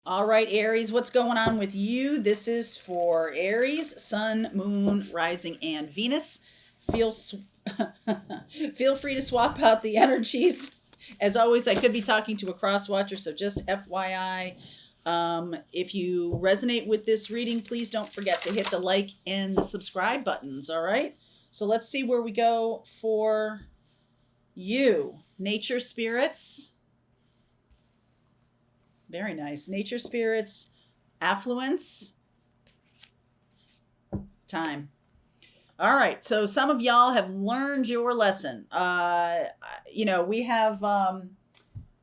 All right, Aries, what's going on with you? This is for Aries, Sun, Moon, Rising, and Venus. Feel feel free to swap out the energies. As always, I could be talking to a cross watcher, so just FYI. If you resonate with this reading, please don't forget to hit the like and the subscribe buttons. All right. So let's see where we go for you. Nature spirits. Very nice. Nature spirits, affluence, time. All right. So some of y'all have learned your lesson. We have the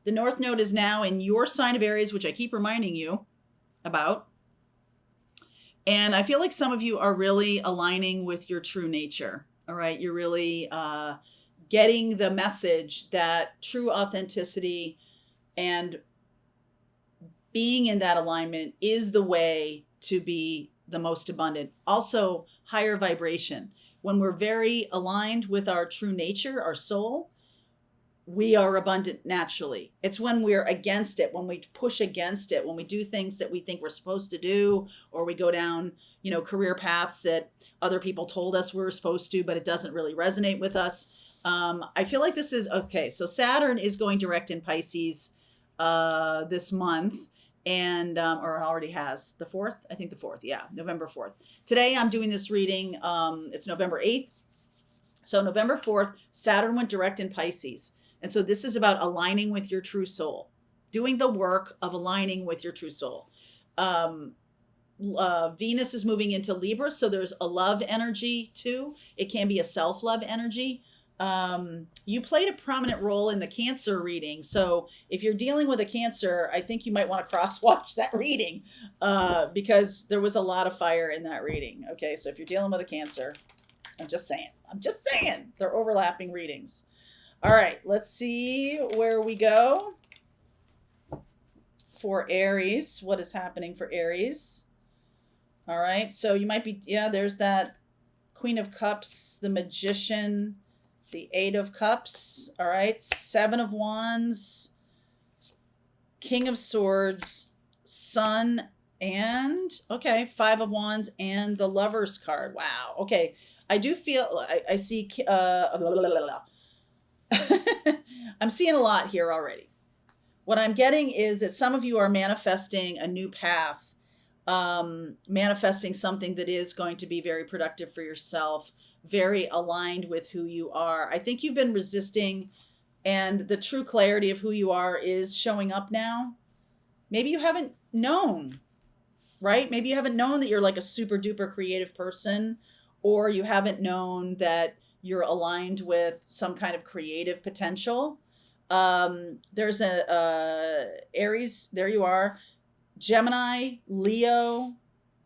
North Node is now in your sign of Aries, which I keep reminding you about. And I feel like some of you are really aligning with your true nature. All right. You're really getting the message that true authenticity and being in that alignment is the way to be the most abundant. Also, higher vibration. When we're very aligned with our true nature, our soul, we are abundant naturally. It's when we're against it, when we push against it, when we do things that we think we're supposed to do, or we go down, career paths that other people told us we were supposed to, but it doesn't really resonate with us. I feel like this is okay. So Saturn is going direct in Pisces this month. And or already has the 4th. I think the 4th. Yeah, November 4th. Today I'm doing this reading. It's November 8th. So November 4th, Saturn went direct in Pisces. And so this is about aligning with your true soul, doing the work of aligning with your true soul. Venus is moving into Libra. So there's a love energy too. It can be a self-love energy. You played a prominent role in the Cancer reading. So if you're dealing with a Cancer, I think you might want to cross watch that reading because there was a lot of fire in that reading. Okay, so if you're dealing with a Cancer, I'm just saying, they're overlapping readings. All right, let's see where we go for Aries. What is happening for Aries? All right, so you might be, there's that Queen of Cups, the Magician, the 8 of Cups, all right, 7 of Wands, King of Swords, Sun, and, 5 of Wands, and the Lover's card. Wow, okay. I do feel, I see, I'm seeing a lot here already. What I'm getting is that some of you are manifesting a new path, manifesting something that is going to be very productive for yourself, very aligned with who you are. I think you've been resisting, and the true clarity of who you are is showing up now. Maybe you haven't known, right? Maybe you haven't known that you're like a super duper creative person, or you haven't known that you're aligned with some kind of creative potential. There's a Aries, there you are. Gemini, Leo,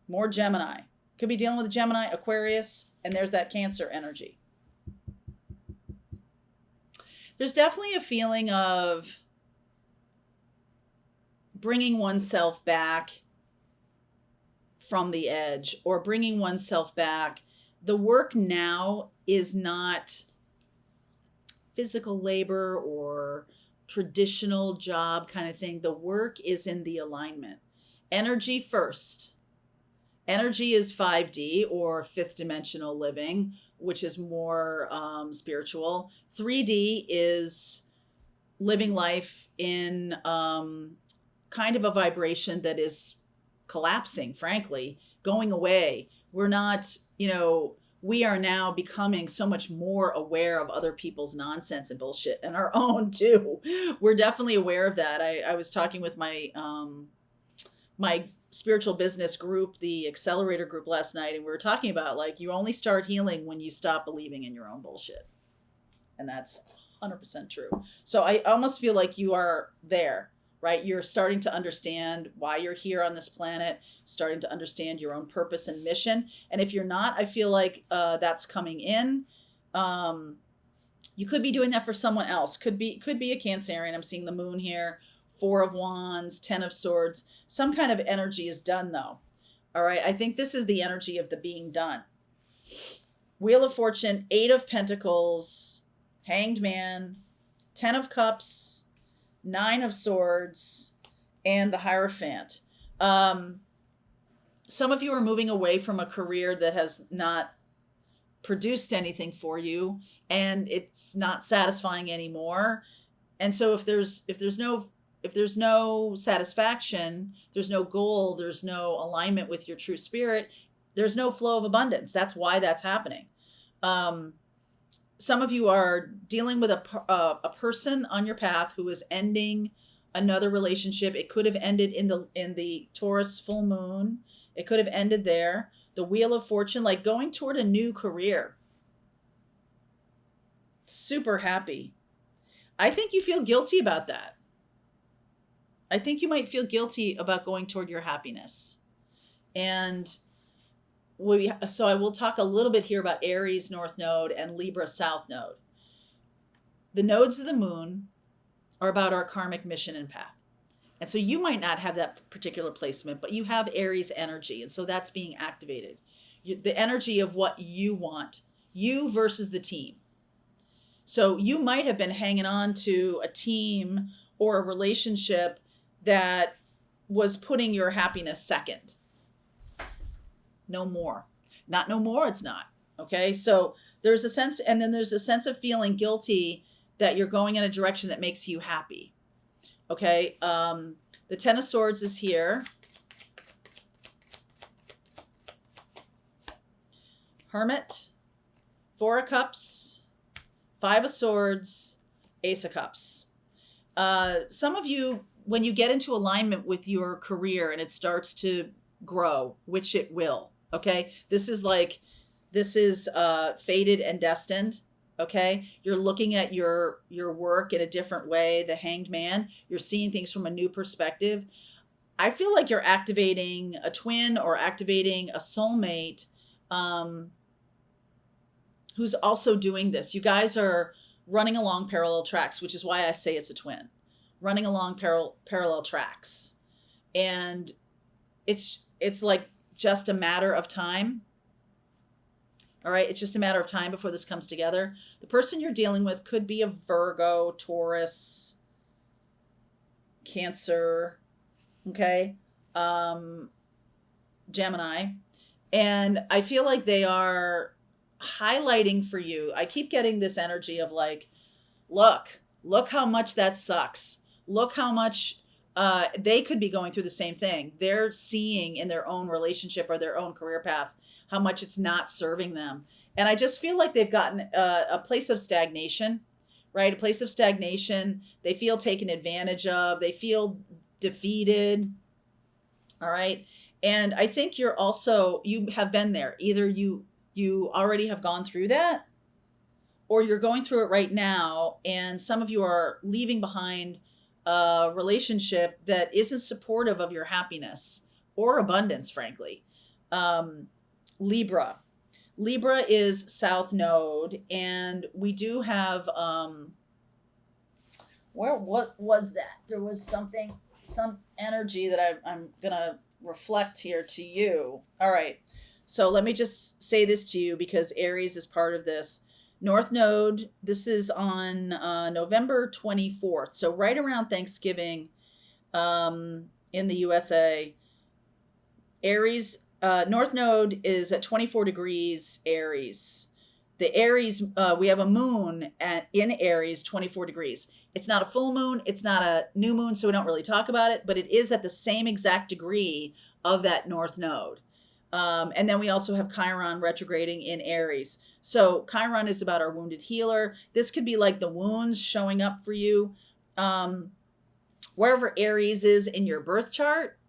more Gemini. Could be dealing with Gemini, Aquarius, and there's that Cancer energy. There's definitely a feeling of bringing oneself back from the edge, or bringing oneself back. The work now is not physical labor or traditional job kind of thing. The work is in the alignment. Energy first. Energy is 5D or fifth dimensional living, which is more spiritual. 3D is living life in kind of a vibration that is collapsing, frankly, going away. We're not, we are now becoming so much more aware of other people's nonsense and bullshit, and our own too. We're definitely aware of that. I was talking with my my spiritual business group, the accelerator group, last night, and we were talking about, like, you only start healing when you stop believing in your own bullshit. And that's 100% true. So I almost feel like you are there, right? You're starting to understand why you're here on this planet, starting to understand your own purpose and mission. And if you're not, I feel like that's coming in. You could be doing that for someone else. Could be a Cancerian. I'm seeing the moon here. 4 of Wands, 10 of Swords. Some kind of energy is done, though. All right. I think this is the energy of the being done. Wheel of Fortune, 8 of Pentacles, Hanged Man, 10 of Cups, 9 of Swords, and the Hierophant. Um, some of you are moving away from a career that has not produced anything for you, and it's not satisfying anymore. And so if there's no satisfaction, there's no goal, there's no alignment with your true spirit, there's no flow of abundance. That's why that's happening. Um, some of you are dealing with a person on your path who is ending another relationship. It could have ended in the Taurus full moon. It could have ended there. The Wheel of Fortune, like going toward a new career. Super happy. I think you feel guilty about that. I think you might feel guilty about going toward your happiness. And so I will talk a little bit here about Aries North Node and Libra South Node. The nodes of the moon are about our karmic mission and path. And so you might not have that particular placement, but you have Aries energy. And so that's being activated. The energy of what you want, you versus the team. So you might have been hanging on to a team or a relationship that was putting your happiness second. No more. Not no more, it's not. Okay? So there's a sense, and then there's a sense of feeling guilty that you're going in a direction that makes you happy. Okay? The Ten of Swords is here. Hermit, Four of Cups, Five of Swords, Ace of Cups. Some of you, when you get into alignment with your career and it starts to grow, which it will, okay? This is fated and destined, okay? You're looking at your work in a different way, the Hanged Man. You're seeing things from a new perspective. I feel like you're activating a twin or activating a soulmate who's also doing this. You guys are running along parallel tracks, which is why I say it's a twin. Running along parallel tracks. And it's like just a matter of time. All right, it's just a matter of time before this comes together. The person you're dealing with could be a Virgo, Taurus, Cancer, okay? Gemini. And I feel like they are highlighting for you. I keep getting this energy of like, look how much that sucks. Look how much they could be going through the same thing. They're seeing in their own relationship or their own career path how much it's not serving them. And I just feel like they've gotten a place of stagnation, right? A place of stagnation. They feel taken advantage of. They feel defeated. All right. And I think you have been there. Either you already have gone through that, or you're going through it right now. And some of you are leaving behind a relationship that isn't supportive of your happiness or abundance, frankly. Libra is South Node, and we do have, what was that? There was some energy that I'm going to reflect here to you. All right. So let me just say this to you because Aries is part of this. North Node, this is on November 24th. So right around Thanksgiving in the USA. Aries, North Node is at 24 degrees Aries. The Aries, we have a moon in Aries, 24 degrees. It's not a full moon. It's not a new moon, so we don't really talk about it. But it is at the same exact degree of that North Node. And then we also have Chiron retrograding in Aries. So Chiron is about our wounded healer. This could be like the wounds showing up for you. Wherever Aries is in your birth chart,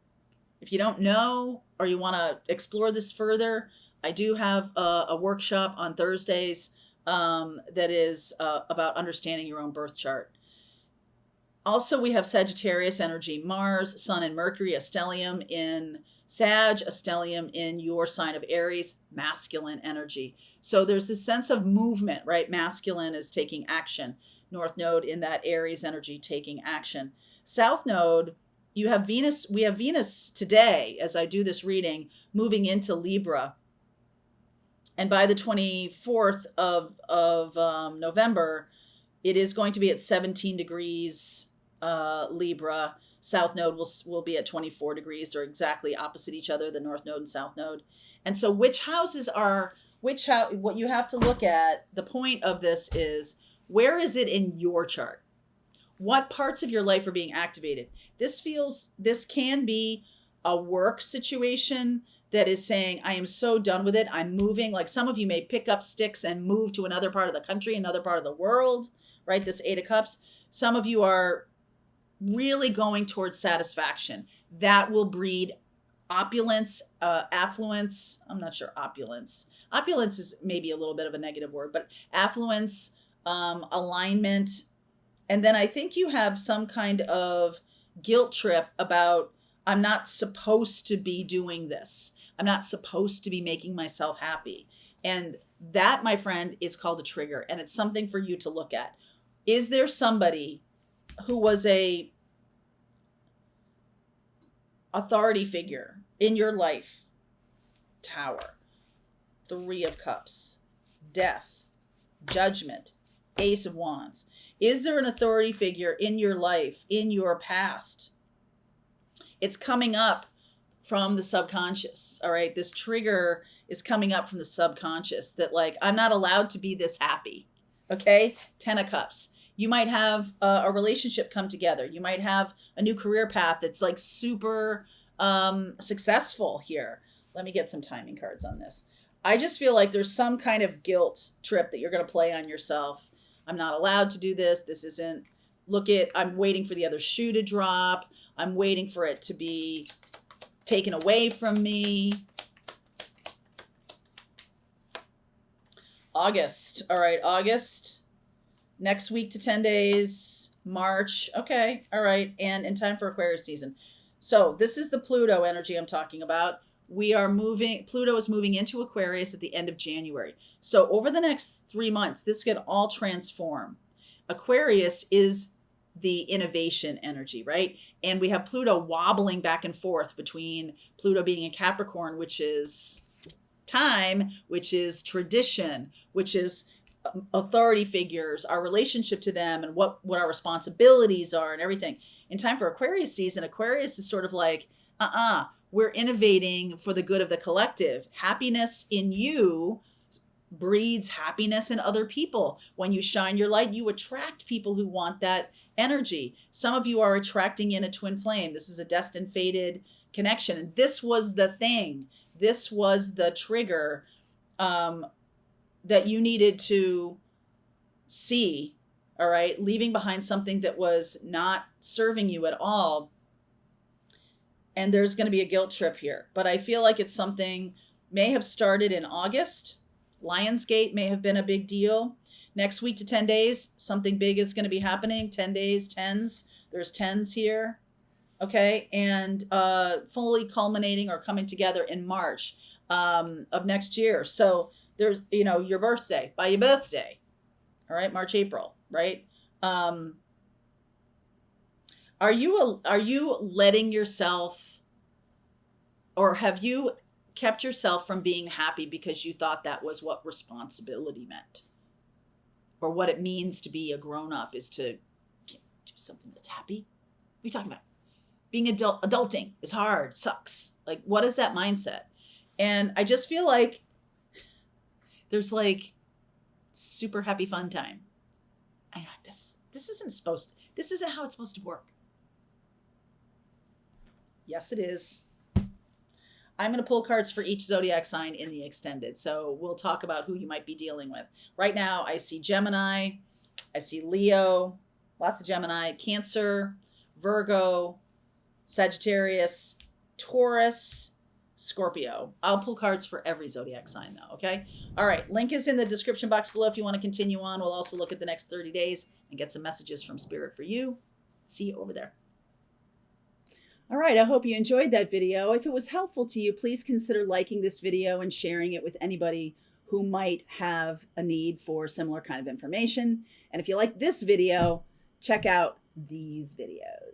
if you don't know or you want to explore this further, I do have a workshop on Thursdays that is about understanding your own birth chart. Also, we have Sagittarius energy, Mars, Sun, and Mercury, a stellium in Sag, a stellium in your sign of Aries, masculine energy. So there's this sense of movement, right? Masculine is taking action. North Node in that Aries energy taking action. South Node, we have Venus today, as I do this reading, moving into Libra. And by the 24th of November, it is going to be at 17 degrees Libra. South node will be at 24 degrees. They're exactly opposite each other, the North node and South node. And so which houses are, what you have to look at, the point of this is, where is it in your chart? What parts of your life are being activated? This can be a work situation that is saying, I am so done with it. I'm moving. Like some of you may pick up sticks and move to another part of the country, another part of the world, right? This Eight of Cups. Some of you are really going towards satisfaction. That will breed opulence, affluence. I'm not sure opulence. Opulence is maybe a little bit of a negative word, but affluence, alignment. And then I think you have some kind of guilt trip about, I'm not supposed to be doing this. I'm not supposed to be making myself happy. And that, my friend, is called a trigger. And it's something for you to look at. Is there somebody who was a authority figure in your life? Tower, Three of Cups, Death, Judgment, Ace of Wands. Is there an authority figure in your life, in your past? It's coming up from the subconscious. All right. This trigger is coming up from the subconscious that, like, I'm not allowed to be this happy. Okay. 10 of Cups. You might have a relationship come together. You might have a new career path that's like super successful here. Let me get some timing cards on this. I just feel like there's some kind of guilt trip that you're going to play on yourself. I'm not allowed to do this. This isn't, I'm waiting for the other shoe to drop. I'm waiting for it to be taken away from me. August. All right, August. Next week to 10 days. March. Okay. All right. And in time for Aquarius season. So this is the Pluto energy I'm talking about. Pluto is moving into Aquarius at the end of January. So over the next 3 months, this could all transform. Aquarius is the innovation energy, right? And we have Pluto wobbling back and forth between Pluto being in Capricorn, which is time, which is tradition, which is authority figures, our relationship to them, and what our responsibilities are and everything. In time for Aquarius season, Aquarius is sort of like, we're innovating for the good of the collective. Happiness in you breeds happiness in other people. When you shine your light, you attract people who want that energy. Some of you are attracting in a twin flame. This is a destined, fated connection. And this was the thing. This was the trigger that you needed to see, all right? Leaving behind something that was not serving you at all. And there's going to be a guilt trip here. But I feel like it's something may have started in August. Lionsgate may have been a big deal. Next week to 10 days, something big is going to be happening. 10 days, tens. There's tens here. Okay. And fully culminating or coming together in March of next year. So there's, your birthday, by your birthday. All right. March, April, right? Are you letting yourself, or have you kept yourself from being happy because you thought that was what responsibility meant? Or what it means to be a grown-up is to do something that's happy? What are you talking about? Being adulting is hard, sucks. Like, what is that mindset? And I just feel like there's like super happy fun time. I know this isn't how it's supposed to work. Yes, it is. I'm going to pull cards for each zodiac sign in the extended. So we'll talk about who you might be dealing with. Right now, I see Gemini. I see Leo. Lots of Gemini. Cancer. Virgo. Sagittarius. Taurus. Scorpio. I'll pull cards for every zodiac sign though, okay? All right, link is in the description box below if you want to continue on. We'll also look at the next 30 days and get some messages from Spirit for you. See you over there. All right, I hope you enjoyed that video. If it was helpful to you, please consider liking this video and sharing it with anybody who might have a need for similar kind of information. And if you like this video, check out these videos.